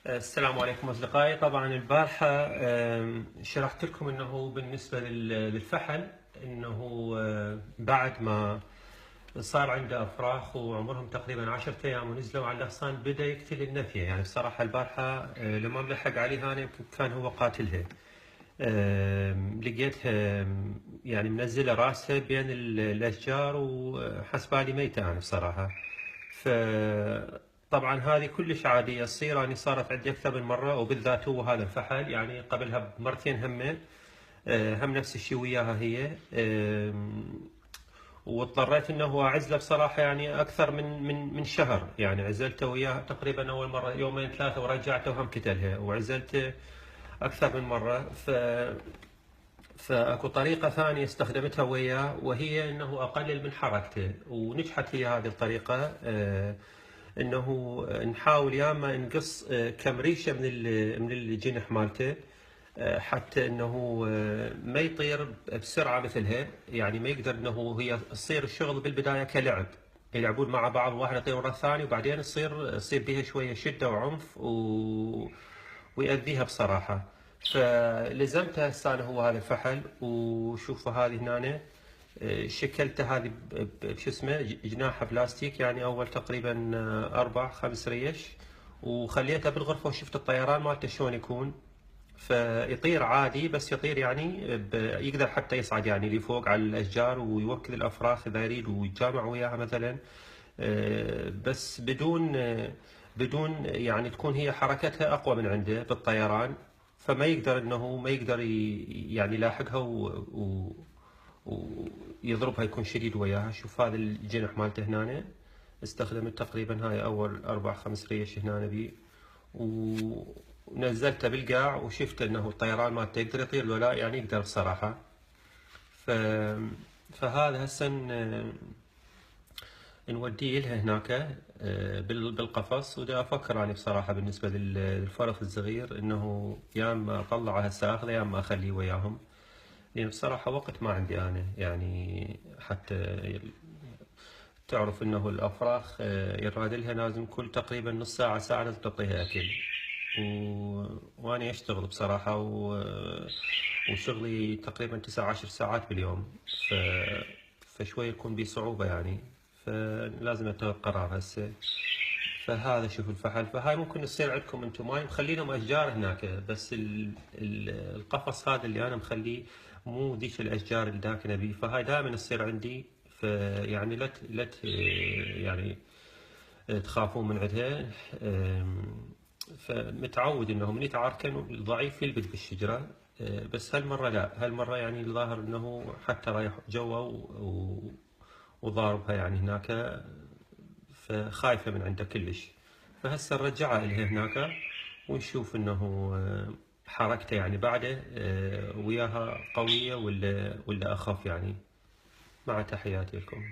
السلام عليكم أصدقائي. طبعا البارحة شرحت لكم أنه بالنسبة للفحل أنه بعد ما صار عنده أفراخ وعمرهم تقريبا 10 أيام ونزلوا على الأغصان بدأ يقتل النفية. يعني بصراحة البارحة لما ملحق عليها أنا يمكن كان هو قاتلها. لقيتها يعني منزلة راسها بين الأشجار وحسبالي ميتة يعني بصراحة. فطبعا هذه كلش عادية تصير، يعني صارت عندي أكثر من مرة، وبالذات هو هذا الفحل يعني قبلها بمرتين همين هم نفس الشيء وياها هي. واضطريت انه اعزله بصراحه يعني اكثر من شهر. يعني عزلته وياها تقريبا اول مره يومين ثلاثه ورجعته وهم كتلها، وعزلته اكثر من مره. فاكو طريقه ثانيه استخدمتها وياه، وهي انه اقلل من حركته، ونجحت هي هذه الطريقه. انه نحاول يا اما نقص كم ريشه من الجنح مالته، حتى انه ما يطير بسرعه مثلها. يعني ما يقدر انه هي تصير الشغل بالبدايه كلعب، يلعبون مع بعض، واحد يطير ورا الثاني، وبعدين يصير بها شويه شده وعنف ويأذيها بصراحه. فلزمتها هسه انا هو هذا الفحل، وشوفوا هذه هنا شكلته هذه بشو اسمه جناحه بلاستيك. يعني اول تقريبا 4 5 ريش، وخليته بالغرفه وشفت الطيران مالته شلون يكون. فيطير عادي، بس يطير يعني يقدر حتى يصعد يعني لفوق على الاشجار ويوكل الافراخ اذا يريد ويتجامع وياها مثلا. بس بدون يعني تكون هي حركتها اقوى من عنده بالطيران، فما يقدر انه ما يقدر يعني يلاحقها ويضربها، يكون شديد وياها. شوف هذا الجنح مالته هنا، استخدمت تقريبا هاي اول 4 5 ريش هنا بي، ونزلته بالقاع وشفت انه الطيران مالته يقدر يطير لو لا، يعني يقدر بصراحة. ف... فهذا هسه نوديه لها هناك بالقفص. ودا افكر يعني بصراحة بالنسبة للفرخ الصغير انه يا اما اطلعه هسه اخذه يا اما اخليه وياهم، لان بصراحة وقت ما عندي انا يعني. حتى تعرف انه الافراخ يراد لها لازم كل تقريبا نص ساعة ساعة لازم تعطيها اكل. واني اشتغل بصراحة وشغلي تقريبا 19 ساعات باليوم. ف... فشوي يكون بي صعوبة يعني، فلازم اتخذ قرار هسه. فهذا شوف الفحل. فهاي ممكن تصير عندكم انتم، ما مخلينهم اشجار هناك، بس القفص هذا اللي انا مخليه مو ذيك الاشجار الداكنه بيه. فهاي دائما تصير عندي. فيعني يعني تخافون من عندها. فمتعود انه من يتعاركن الضعيف يلبث بالشجره. بس هالمره لا، هالمره يعني الظاهر انه حتى رايح جوا وضاربها يعني هناك، فخايفه من عنده كلش. فهسه نرجعها الها هناك ونشوف انه حركته يعني بعده وياها قويه ولا اخف يعني. مع تحياتي لكم.